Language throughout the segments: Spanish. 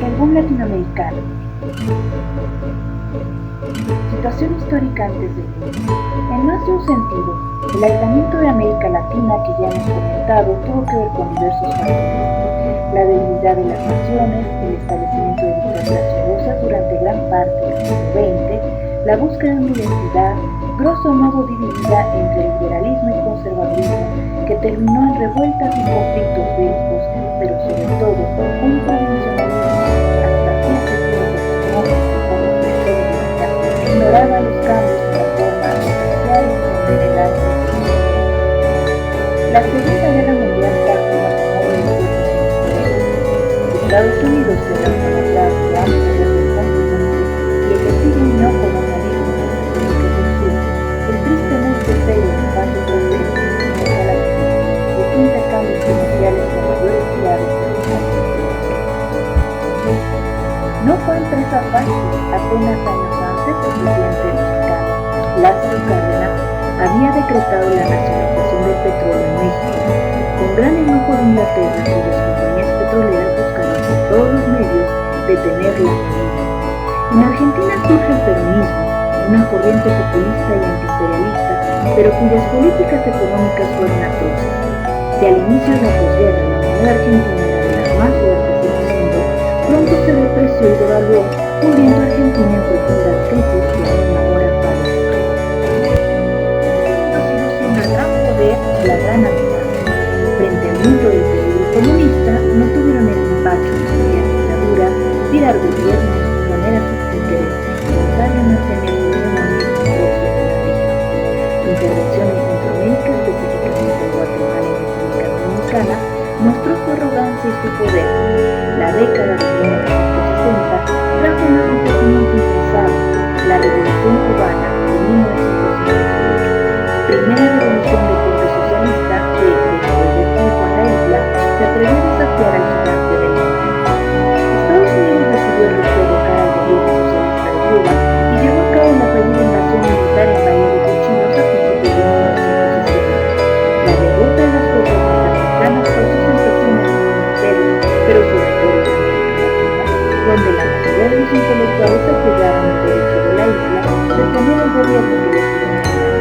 El boom latinoamericano. Situación histórica antes del boom. En más de un sentido, el aislamiento de América Latina, que ya hemos comentado, tuvo que ver con diversos factores. La debilidad de las naciones, el establecimiento de dictaduras rigurosas durante gran parte del siglo XX, la búsqueda de una identidad, grosso modo dividida entre liberalismo y conservadurismo, que terminó en revueltas y conflictos bélicos, pero sobre todo un provincialismo hasta cierto punto que ignoraba los cambios en las formas sociales y en el arte. La Segunda Guerra Mundial trajo una enorme Estados Unidos se lanzó atrás de amplios del continente y ejercido un neocolonialismo que surgió el tristemente feo impacto proceso de intercambios comerciales con mayores ciudades de los No fue empresa fácil. Apenas años antes, el presidente mexicano Lázaro Cárdenas había decretado la nacionalización del petróleo en México, con gran enojo de Inglaterra, cuyas compañías petroleras buscaron por todos los medios detener la medida. En Argentina surge el peronismo, una corriente populista y antiimperialista, pero cuyas políticas económicas fueron atroces. Si al inicio de la posguerra la moneda argentina era de las más fuertes del mundo, pronto se depreció y devaluó, hundiendo a Argentina en profundas crisis que aún ahora padece. Siendo el gran poder y la gran amenaza. Frente al mundo del peligro comunista, no tuvieron el empacho de crear dictaduras, tirar gobiernos, poner a sus intereses, contrario a mantener el hegemonismo propio de la región. Su intervención en Centroamérica, específicamente en Guatemala y República Dominicana, mostró su arrogancia y su poder. La década de 1960 trajo un acontecimiento impensable, la Revolución Cubana de 1958, primera revolución de corte socialista que, después de tiempo en la isla, se atrevió a desafiar al gigante del norte. Estados Unidos decidió derrocar al gobierno socialista de Cuba y llevó a cabo la fallida invasión militar en Bahía de Cochinos a principios de 1960. La derrota de las fuerzas norteamericanas causó sensación en el mundo entero, pero sobre todo en América Latina, donde la mayoría de los intelectuales apoyaron el derecho de la isla de tener el gobierno que les pertenecía.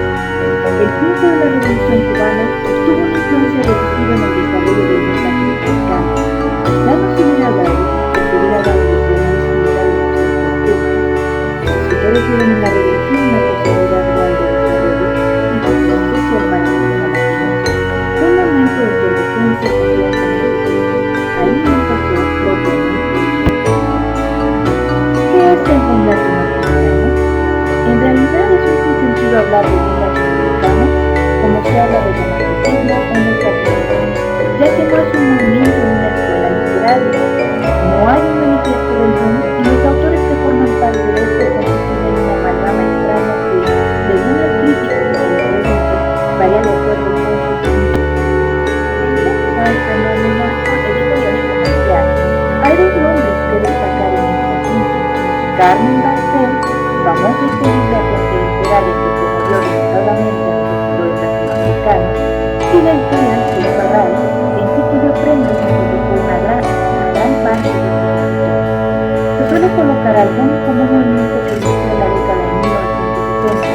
El triunfo de la Revolución Cubana tuvo una influencia decisiva en el desarrollo del mundo latinoamericano. Quizá no se hubiera dado o se hubiera dado de forma distinta de lo que se produjo. Los escritores vieron en la revolución una posibilidad real de desarrollo y función social para América Latina. Fue un momento de efervescencia completamente distinto. Ahí empezó propiamente. ¿Qué es el boom latinoamericano? En realidad es un sinsentido hablar de boom latinoamericano como se habla de romanticismo o nostalgia, ya que no es un movimiento ni una escuela literaria. No hay un manifiesto del boom y los autores que forman parte de este constituyen una amalgama extraña que, según los críticos y teóricos, varía de acuerdo con sus límites. El fenómeno editorial y comercial. Hay dos nombres que destacar en este asunto: Carmen Barcel, famosa histórica agente literaria que promovió denotadamente a los escritores latinoamericanos, y la editorial Sul Barral, en sí cuyo premio se colocó una gran parte de sus escritores. Se suele colocar al boom como un movimiento que inició en la década de 1960.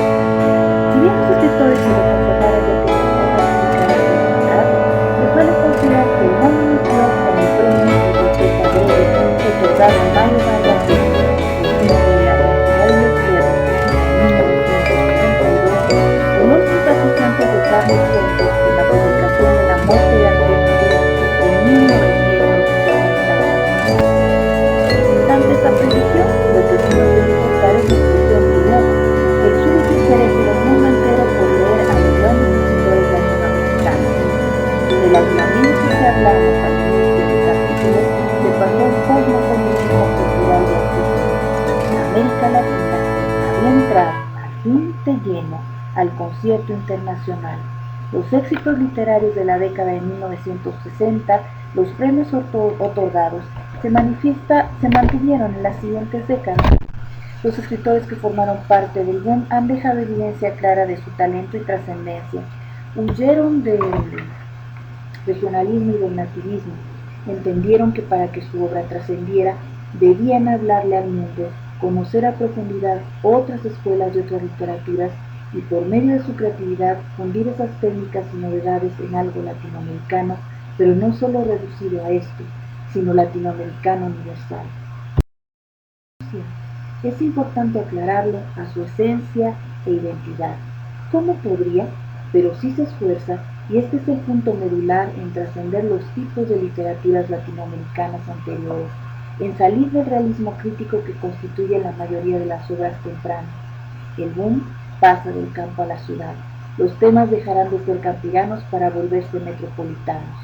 Si bien los escritores se lo conformaron ya que se encuentran publicadas de hermandad, se suele considerar que el boom inició con el premio Biblioteca Breve, otorgado en Mario Vargas Llosa, de la Nacional de los Tierras, en 1962, con los simpatizantes de Carlos Fuentes en la publicación de La Muerte de Andrés Gide en 1971. Ante esta predicción, los vecinos de Yucatán en expresión de nuevo el súbito interés del mundo entero por leer a los grandes escritores latinoamericanos. Del aislamiento que hablamos al inicio de este capítulo se pasó a un cosmopolitismo cultural y artístico. América Latina había entrado a fin de lleno al concierto internacional. Los éxitos literarios de la década de 1960, los premios otorgados, se mantuvieron en las siguientes décadas. Los escritores que formaron parte del boom han dejado evidencia clara de su talento y trascendencia. Huyeron del regionalismo y del nativismo. Entendieron que para que su obra trascendiera Debían hablarle al mundo, conocer a profundidad otras escuelas y otras literaturas y por medio de su creatividad fundir esas técnicas y novedades en algo latinoamericano, pero no solo reducido a esto, sino latinoamericano universal. Es importante aclararlo a su esencia e identidad. ¿Cómo podría? Pero sí se esfuerza, y este es el punto medular en trascender los tipos de literaturas latinoamericanas anteriores, en salir del realismo crítico que constituye la mayoría de las obras tempranas. El boom pasa del campo a la ciudad. Los temas dejarán de ser campiranos para volverse metropolitanos.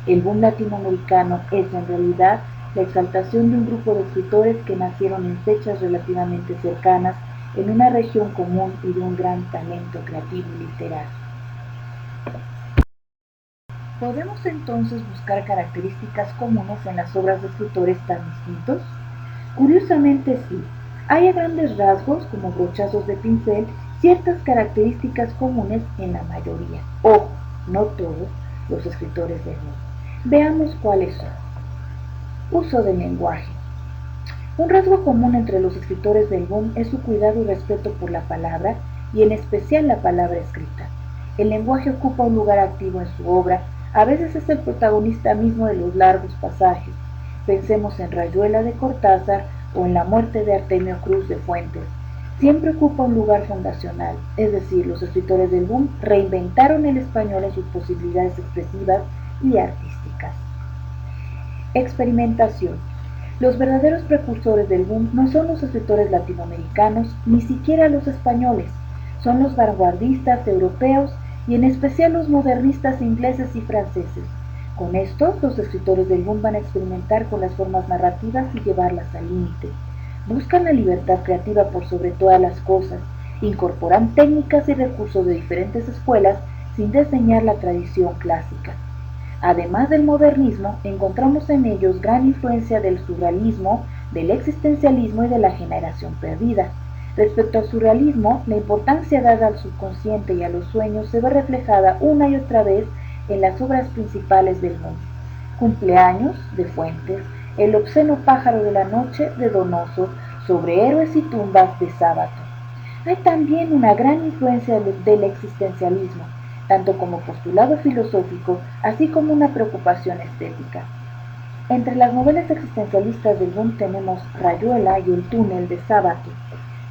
El boom latinoamericano es en realidad la exaltación de un grupo de escritores que nacieron en fechas relativamente cercanas, en una región común y de un gran talento creativo y literario. ¿Podemos entonces buscar características comunes en las obras de escritores tan distintos? Curiosamente sí, hay a grandes rasgos, como brochazos de pincel, ciertas características comunes en la mayoría, o no todos, los escritores de hoy. Veamos cuáles son. Uso del lenguaje. Un rasgo común entre los escritores del boom es su cuidado y respeto por la palabra, y en especial la palabra escrita. El lenguaje ocupa un lugar activo en su obra, a veces es el protagonista mismo de los largos pasajes. Pensemos en Rayuela de Cortázar o en La muerte de Artemio Cruz de Fuentes. Siempre ocupa un lugar fundacional, es decir, los escritores del boom reinventaron el español en sus posibilidades expresivas y artísticas. Experimentación. Los verdaderos precursores del boom no son los escritores latinoamericanos, ni siquiera los españoles, son los vanguardistas europeos y en especial los modernistas ingleses y franceses. Con estos, los escritores del boom van a experimentar con las formas narrativas y llevarlas al límite. Buscan la libertad creativa por sobre todas las cosas, incorporan técnicas y recursos de diferentes escuelas sin desdeñar la tradición clásica. Además del modernismo, encontramos en ellos gran influencia del surrealismo, del existencialismo y de la generación perdida. Respecto al surrealismo, la importancia dada al subconsciente y a los sueños se ve reflejada una y otra vez en las obras principales del mundo. Cumpleaños, de Fuentes, El obsceno pájaro de la noche, de Donoso, Sobre héroes y tumbas, de Sábato. Hay también una gran influencia del existencialismo, tanto como postulado filosófico, así como una preocupación estética. Entre las novelas existencialistas del boom tenemos Rayuela y El túnel de Sábato.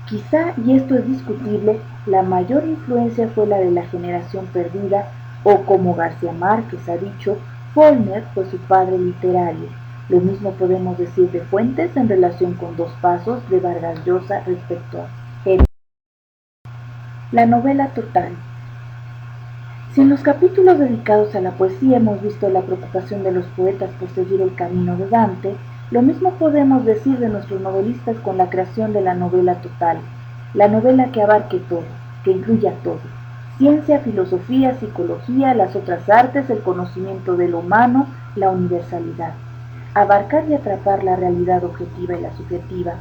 Quizá, y esto es discutible, la mayor influencia fue la de la generación perdida, o como García Márquez ha dicho, Faulkner fue su padre literario. Lo mismo podemos decir de Fuentes en relación con Dos pasos de Vargas Llosa respecto a la novela total. Si en los capítulos dedicados a la poesía hemos visto la preocupación de los poetas por seguir el camino de Dante, lo mismo podemos decir de nuestros novelistas con la creación de la novela total, la novela que abarque todo, que incluya todo, ciencia, filosofía, psicología, las otras artes, el conocimiento de lo humano, la universalidad. Abarcar y atrapar la realidad objetiva y la subjetiva,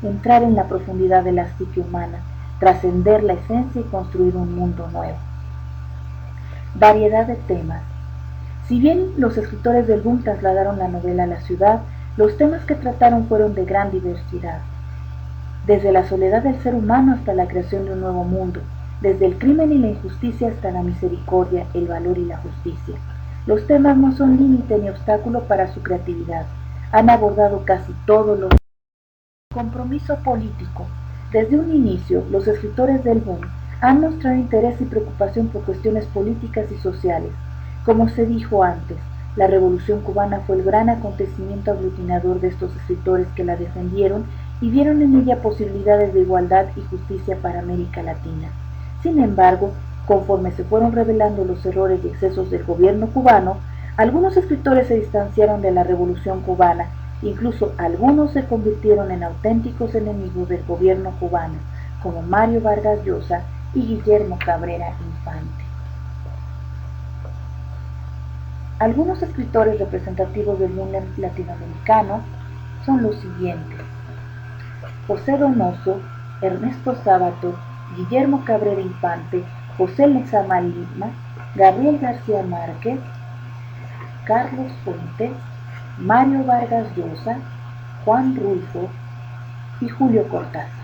entrar en la profundidad de la psique humana, trascender la esencia y construir un mundo nuevo. Variedad de temas. Si bien los escritores del boom trasladaron la novela a la ciudad, los temas que trataron fueron de gran diversidad. Desde la soledad del ser humano hasta la creación de un nuevo mundo, desde el crimen y la injusticia hasta la misericordia, el valor y la justicia. Los temas no son límite ni obstáculo para su creatividad. Han abordado casi todo lo compromiso político. Desde un inicio, los escritores del boom han mostrado interés y preocupación por cuestiones políticas y sociales. Como se dijo antes, la Revolución Cubana fue el gran acontecimiento aglutinador de estos escritores que la defendieron y vieron en ella posibilidades de igualdad y justicia para América Latina. Sin embargo, conforme se fueron revelando los errores y excesos del gobierno cubano, algunos escritores se distanciaron de la Revolución Cubana, incluso algunos se convirtieron en auténticos enemigos del gobierno cubano, como Mario Vargas Llosa y Guillermo Cabrera Infante. Algunos escritores representativos del boom latinoamericano son los siguientes: José Donoso, Ernesto Sábato, Guillermo Cabrera Infante, José Lezama Lima, Gabriel García Márquez, Carlos Fuentes, Mario Vargas Llosa, Juan Rulfo y Julio Cortázar.